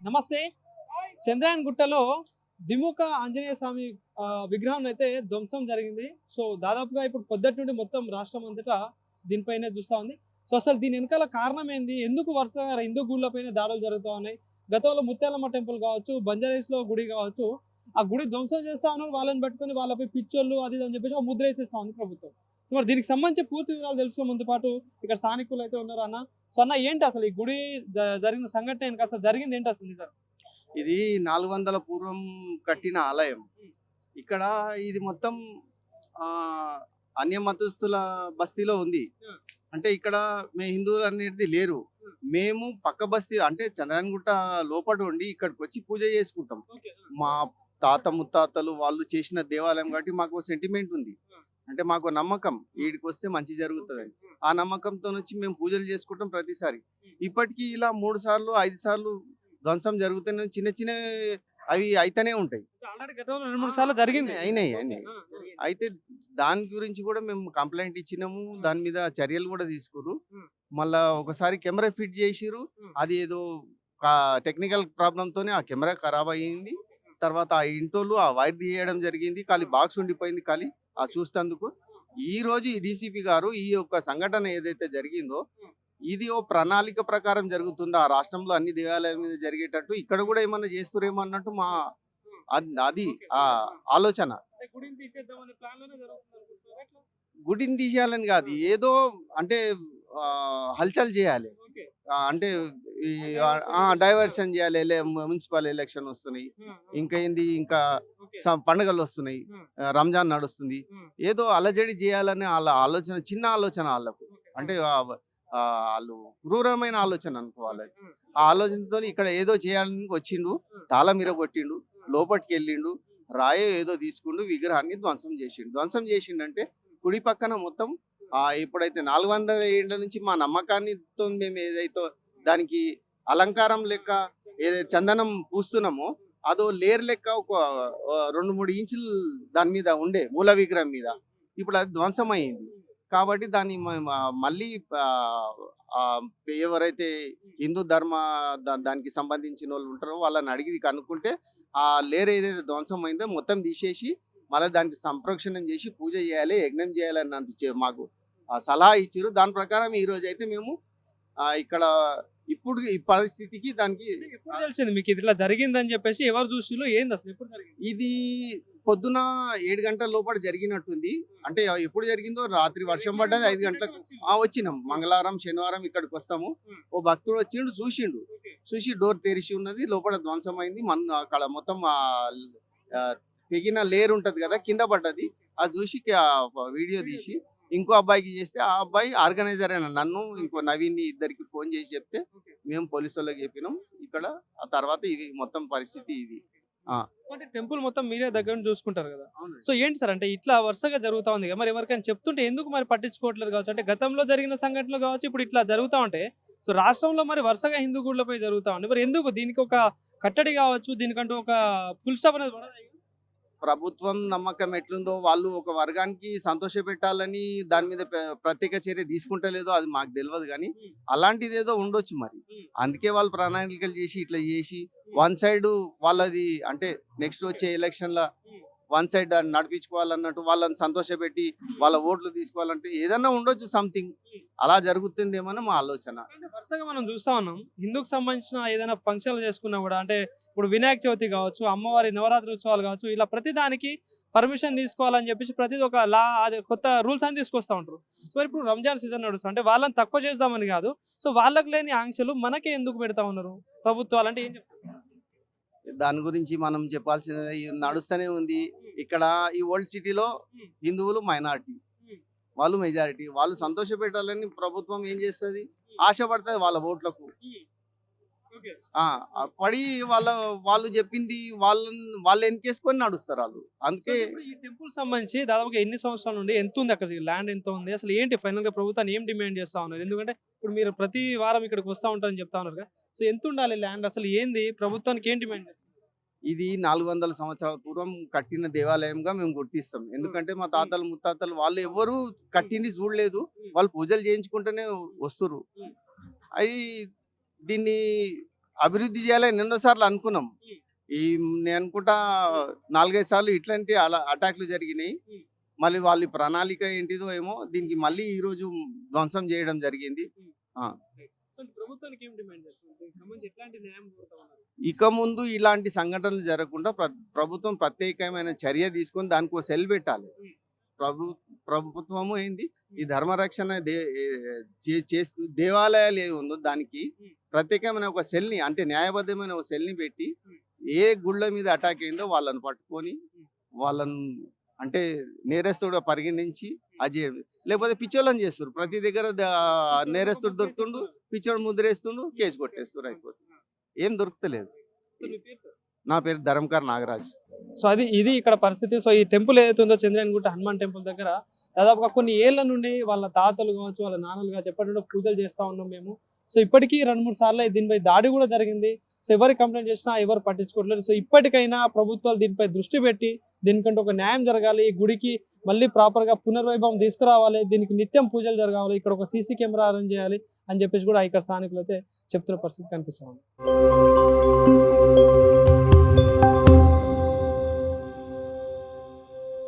నమస్తే. చంద్రాయన్ గుట్టలో దిముక ఆంజనేయ స్వామి విగ్రహం అయితే ధ్వంసం జరిగింది. సో దాదాపుగా ఇప్పుడు పొద్దుటి నుండి మొత్తం రాష్ట్రం అంతటా దీనిపైనే చూస్తా ఉంది. సో అసలు దీని వెనకాల కారణం ఏంది? ఎందుకు వరుసగా హిందూ గుళ్ళపైన దాడులు జరుగుతా ఉన్నాయి? గతంలో ముత్యాలమ్మ టెంపుల్ కావచ్చు, బంజారాహిల్స్‌లో గుడి కావచ్చు, ఆ గుడి ధ్వంసం చేస్తా ఉన్నారు. వాళ్ళని పట్టుకొని వాళ్ళపై పిచ్చోళ్ళు అది ఇది అని చెప్పేసి ఒక ముద్ర వేసేస్తా ఉంది ప్రభుత్వం. సో మరి దీనికి సంబంధించి పూర్తి వివరాలు తెలుసుకునే ముందు పాటు ఇక్కడ స్థానికులు అయితే ఉన్నారు అన్న. సో అన్న ఏంటి అసలు ఈ గుడి జరిగిన సంఘటన ఏంటి? అసలు జరిగింది ఏంటి అసలు నిజం? ఇది 400 పూర్వం కట్టిన ఆలయం. ఇక్కడ ఇది మొత్తం అన్య మతస్థుల బస్తీలో ఉంది. అంటే ఇక్కడ మేము హిందువులు అనేది లేరు. మేము పక్క బస్తీ అంటే చంద్రాయనగుట్ట లోపట ఉండి ఇక్కడికి వచ్చి పూజ చేసుకుంటాం. మా తాత ముత్తాతలు వాళ్ళు చేసిన దేవాలయం కాబట్టి మాకు సెంటిమెంట్ ఉంది. అంటే మాకు నమ్మకం ఈడికి వస్తే మంచి జరుగుతుందని. ఆ నమ్మకంతో వచ్చి మేము పూజలు చేసుకుంటాం ప్రతిసారి. ఇప్పటికీ ఇలా 3 సార్లు 5 సార్లు ధ్వంసం జరుగుతూనే చిన్న చిన్న అవి అయితేనే ఉంటాయి. ఆల్రెడీ గతంలో 2, 3 సార్లు జరిగింది. అయినాయి. అయితే దాని గురించి కూడా మేము కంప్లైంట్ ఇచ్చినాము. దాని మీద చర్యలు కూడా తీసుకురు. మళ్ళా ఒకసారి కెమెరా ఫిట్ చేసిరు. అది ఏదో టెక్నికల్ ప్రాబ్లమ్ తోనే ఆ కెమెరా ఖరాబ్ అయ్యింది. తర్వాత ఆ ఇంటోళ్ళు ఆ వైర్ తీయడం జరిగింది. ఖాళీ బాక్స్ ఉండిపోయింది ఖాళీ ఆ చూస్తందుకు. ఈ రోజు ఈ డీసీపీ గారు ఈ యొక్క సంఘటన ఏదైతే జరిగిందో ఇది ఓ ప్రణాళిక ప్రకారం జరుగుతుందా ఆ రాష్ట్రంలో అన్ని దేవాలయాల మీద జరిగేటట్టు ఇక్కడ కూడా ఏమన్నా చేస్తురేమో అన్నట్టు మా అది ఆ ఆలోచన. గుడిని తీసేయాలని కాదు, ఏదో అంటే హల్చల్ చేయాలి. అంటే ఈ డైవర్షన్ చేయాలి. మున్సిపల్ ఎలక్షన్ వస్తున్నాయి, ఇంకా ఏంది, ఇంకా పండుగలు వస్తున్నాయి, రంజాన్ నడుస్తుంది, ఏదో అలజడి చేయాలని వాళ్ళ ఆలోచన, చిన్న ఆలోచన వాళ్ళకు. అంటే వాళ్ళు క్రూరమైన ఆలోచన అనుకోవాలి. ఆ ఆలోచనతో ఇక్కడ ఏదో చేయాలని వచ్చిండు, తాళం కొట్టిండు, లోపలికి వెళ్ళిండు, రాయో ఏదో తీసుకుండు, విగ్రహాన్ని ధ్వంసం చేసిండంటే కుడి పక్కన మొత్తం ఎప్పుడైతే 400 ఏళ్ల నుంచి మా నమ్మకాన్నితో మేము ఏదైతే దానికి అలంకారం లెక్క ఏదైతే చందనం పూస్తున్నామో అదో లేర్ లెక్క ఒక 2-3 ఇంచులు దాని మీద ఉండే మూల విగ్రహం మీద. ఇప్పుడు అది ధ్వంసం అయింది కాబట్టి దాన్ని మళ్ళీ ఎవరైతే హిందూ ధర్మ దానికి సంబంధించిన వాళ్ళు ఉంటారో వాళ్ళని అడిగి కనుక్కుంటే ఆ లేర్ ఏదైతే ధ్వంసం అయిందో మొత్తం తీసేసి మళ్ళీ దానికి సంప్రోక్షణం చేసి పూజ చేయాలి, యజ్ఞం చేయాలని అనిపించే మాకు సలహా ఇచ్చారు. దాని ప్రకారం ఈ రోజు అయితే మేము ఇక్కడ ఇప్పుడు ఈ పరిస్థితికి దానికి ఎప్పుడు తెలిసింది మీకు ఇట్లా జరిగిందని చెప్పేసి? ఎవరు చూసిలో ఏంది అసలు? ఎప్పుడు జరిగింది? ఇది పొద్దున 7 గంటల లోపల జరిగినట్టుంది. అంటే ఎప్పుడు జరిగిందో రాత్రి వర్షం పడ్డది 5 గంటలకు వచ్చినాం. మంగళవారం శనివారం ఇక్కడికి వస్తాము. ఓ భక్తుడు వచ్చిండు, చూసి డోర్ తెరిచి ఉన్నది, లోపల ధ్వంసం అయింది. అక్కడ మొత్తం తెగిన లేరు ఉంటది కదా కింద పడ్డది. అది చూసి వీడియో తీసి ఇంకో అబ్బాయికి చేస్తే ఆ అబ్బాయి ఆర్గనైజర్ అయిన నన్ను ఇంకో నవీన్ ఇద్దరికి ఫోన్ చేసి చెప్తే మేము పోలీసు వాళ్ళకి చెప్పినాం. ఇక్కడ ఆ తర్వాత ఇది మొత్తం పరిస్థితి ఇది. అంటే టెంపుల్ మొత్తం మీరే దగ్గర నుంచి చూసుకుంటారు కదా. సో ఏంటి సార్ అంటే ఇట్లా వరుసగా జరుగుతా ఉంది కదా, మరి ఎవరికైనా చెప్తుంటే ఎందుకు మరి పట్టించుకోవట్లేదు కావచ్చు? అంటే గతంలో జరిగిన సంఘటనలు కావచ్చు, ఇప్పుడు ఇట్లా జరుగుతూ ఉంటే సో రాష్ట్రంలో మరి వరుసగా హిందూ గుళ్ళపై జరుగుతా ఉంది. మరి ఎందుకు దీనికి ఒక కట్టడి కావచ్చు, దీనికంటూ ఒక ఫుల్ స్టాప్ అనేది పడదా? ప్రభుత్వం నమ్మకం ఎట్లుందో వాళ్ళు ఒక వర్గానికి సంతోష పెట్టాలని దాని మీద ప్రత్యేక చర్య తీసుకుంటలేదో అది మాకు తెలియదు, కానీ అలాంటిది ఏదో ఉండొచ్చు మరి. అందుకే వాళ్ళు ప్రణాళికలు చేసి ఇట్లా చేసి వన్ సైడ్ వాళ్ళది అంటే నెక్స్ట్ వచ్చే ఎలక్షన్ల వన్ సైడ్ నడిపించుకోవాలన్నట్టు వాళ్ళని సంతోషపెట్టి వాళ్ళ ఓట్లు తీసుకోవాలంటే ఏదన్నా ఉండొచ్చు, సంథింగ్ అలా జరుగుతుందేమని మా ఆలోచన. వరుసగా మనం చూస్తా ఉన్నాం, హిందూకు సంబంధించిన ఏదైనా ఫంక్షన్లు చేసుకున్నా కూడా, అంటే ఇప్పుడు వినాయక చవితి కావచ్చు, అమ్మవారి నవరాత్రి ఉత్సవాలు కావచ్చు, ఇలా ప్రతి దానికి పర్మిషన్ తీసుకోవాలని చెప్పేసి ప్రతిది ఒక లా, అది కొత్త రూల్స్ అని తీసుకొస్తా ఉంటారు. సో ఇప్పుడు రంజాన్ సీజన్ నడుస్తుంది, అంటే వాళ్ళని తక్కువ చేద్దామని కాదు, సో వాళ్ళకి లేని ఆంక్షలు మనకే ఎందుకు పెడతా ఉన్నారు ప్రభుత్వాలు? అంటే ఏం చెప్తారు దాని గురించి? మనం చెప్పాల్సిన నడుస్తూనే ఉంది. ఇక్కడ ఈ ఓల్డ్ సిటీలో హిందువులు మైనారిటీ, వాళ్ళు మెజారిటీ. వాళ్ళు సంతోష పెట్టాలని ప్రభుత్వం ఏం చేస్తుంది? ఆశపడుతుంది వాళ్ళ ఓట్లకు. పడి వాళ్ళు చెప్పింది వాళ్ళు ఎన్కేసుకొని నడుస్తారు వాళ్ళు. అందుకే ఈ టెంపుల్ సంబంధించి దాదాపుగా ఎన్ని సంవత్సరాల నుండి ఎంత ఉంది, అక్కడ ల్యాండ్ ఎంత ఉంది, అసలు ఏంటి ఫైనల్ గా ప్రభుత్వాన్ని ఏం డిమాండ్ చేస్తా ఉన్నారు? ఎందుకంటే ఇప్పుడు మీరు ప్రతి వారం ఇక్కడికి వస్తా ఉంటారని చెప్తా ఉన్నారు కదా, సో ఎంత ఉండాలి ల్యాండ్, అసలు ఏంది, ప్రభుత్వానికి ఏం డిమాండ్? ఇది 400 సంవత్సరాల పూర్వం కట్టిన దేవాలయంగా మేము గుర్తిస్తాం. ఎందుకంటే మా తాతలు ముత్తాతలు వాళ్ళు ఎవరు కట్టింది చూడలేదు, వాళ్ళు పూజలు చేయించుకుంటూనే వస్తురు. అది దీన్ని అభివృద్ధి చేయాలని ఎన్నోసార్లు అనుకున్నాం. ఈ నేను అనుకుంటా 4-5 సార్లు ఇట్లాంటి అటాక్లు జరిగినాయి. మళ్ళీ వాళ్ళ ప్రణాళిక ఏంటిదో ఏమో దీనికి మళ్ళీ ఈ రోజు ధ్వంసం చేయడం జరిగింది. ప్రభుత్వానికి ఏం డిమాండ్ చేస్తున్నారు? దీనికి సంబంధించి ఎట్లాంటి న్యాయం కోరుతా ఉన్నారు? ఇక ముందు ఇలాంటి సంఘటనలు జరగకుండా ప్రభుత్వం ప్రత్యేకమైన చర్య తీసుకొని దానికి ఒక సెల్ పెట్టాలి. ప్రభుత్వము ఏంది ఈ ధర్మరక్షణ చేస్తూ దేవాలయాలు ఏ ఉందో దానికి ప్రత్యేకమైన ఒక సెల్ని, అంటే న్యాయబద్ధమైన ఒక సెల్ని పెట్టి ఏ గుళ్ళ మీద అటాక్ అయిందో వాళ్ళని పట్టుకొని వాళ్ళను అంటే నేరస్తుడు పరిగణించి అది లేకపోతే పిచ్చోళ్ళని చేస్తారు. ప్రతి దగ్గర నేరస్తుడు దొరుకుతుండు, పిచ్చోడు ముద్రేస్తుండు, కేసు కొట్టేస్తారు, అయిపోతుంది. ఏం దొరుకుతలేదు. నా పేరు ధరంకర్ నాగరాజ్. సో ఇది ఇక్కడ పరిస్థితి. సో ఈ టెంపుల్ ఏదైతే ఉందో చంద్రయాన్గుట్ట హనుమాన్ టెంపుల్ దగ్గర దాదాపుగా కొన్ని ఏళ్ల నుండి వాళ్ళ తాతలు కావచ్చు, వాళ్ళ నాన్నలు కావచ్చు ఎప్పటి నుండో పూజలు చేస్తూ ఉన్నాం మేము. సో ఇప్పటికీ 2-3 సార్లు దీనిపై దాడి కూడా జరిగింది. సో ఎవరు కంప్లైంట్ చేసినా ఎవరు పట్టించుకోవట్లేదు. సో ఇప్పటికైనా ప్రభుత్వాలు దీనిపై దృష్టి పెట్టి దీనికంటే ఒక న్యాయం జరగాలి. ఈ గుడికి మళ్ళీ ప్రాపర్గా పునర్వైభవం తీసుకురావాలి. దీనికి నిత్యం పూజలు జరగాలి. ఇక్కడ ఒక సీసీ కెమెరా అరేంజ్ చేయాలి అని చెప్పేసి కూడా ఇక్కడ స్థానికులు అయితే చెప్తున్న పరిస్థితి కనిపిస్తూ ఉంది.